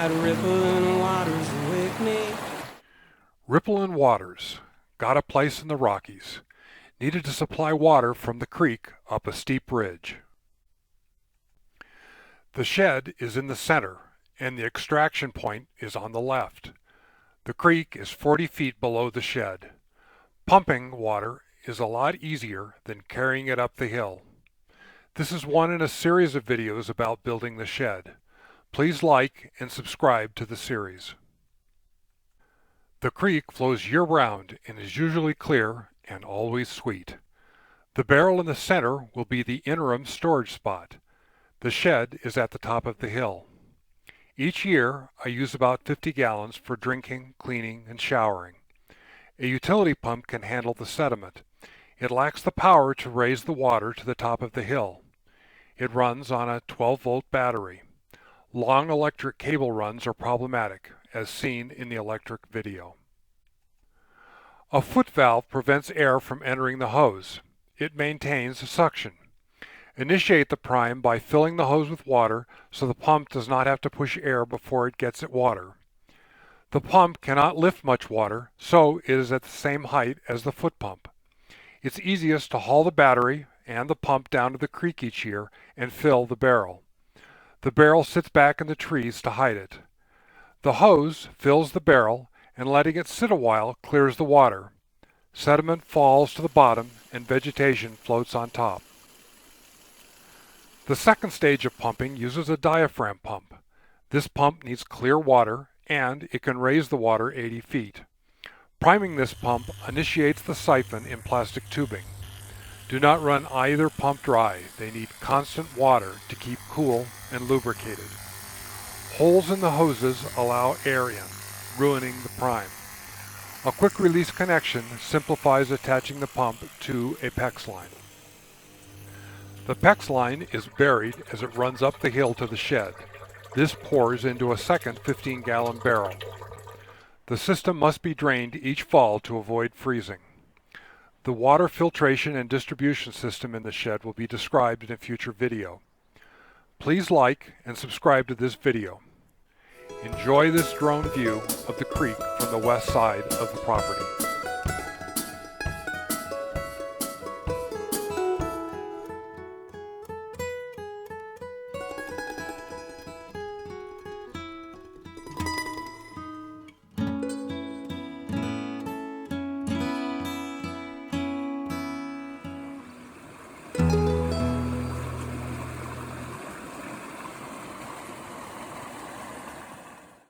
that rippling waters wake me. Rippling Waters got a place in the Rockies. Needed to supply water from the creek up a steep ridge. The shed is in the center and the extraction point is on the left. The creek is 40 feet below the shed. Pumping water is a lot easier than carrying it up the hill. This is one in a series of videos about building the shed. Please like and subscribe to the series. The creek flows year-round and is usually clear and always sweet. The barrel in the center will be the interim storage spot. The shed is at the top of the hill. Each year I use about 50 gallons for drinking, cleaning, and showering. A utility pump can handle the sediment. It lacks the power to raise the water to the top of the hill. It runs on a 12-volt battery. Long electric cable runs are problematic, as seen in the electric video. A foot valve prevents air from entering the hose. It maintains suction. Initiate the prime by filling the hose with water so the pump does not have to push air before it gets at water. The pump cannot lift much water, so it is at the same height as the foot pump. It's easiest to haul the battery and the pump down to the creek each year and fill the barrel. The barrel sits back in the trees to hide it. The hose fills the barrel and letting it sit a while clears the water. Sediment falls to the bottom and vegetation floats on top. The second stage of pumping uses a diaphragm pump. This pump needs clear water and it can raise the water 80 feet. Priming this pump initiates the siphon in plastic tubing. Do not run either pump dry. They need constant water to keep cool and lubricated. Holes in the hoses allow air in, ruining the prime. A quick release connection simplifies attaching the pump to a PEX line. The PEX line is buried as it runs up the hill to the shed. This pours into a second 15-gallon barrel. The system must be drained each fall to avoid freezing. The water filtration and distribution system in the shed will be described in a future video. Please like and subscribe to this video. Enjoy this drone view of the creek from the west side of the property.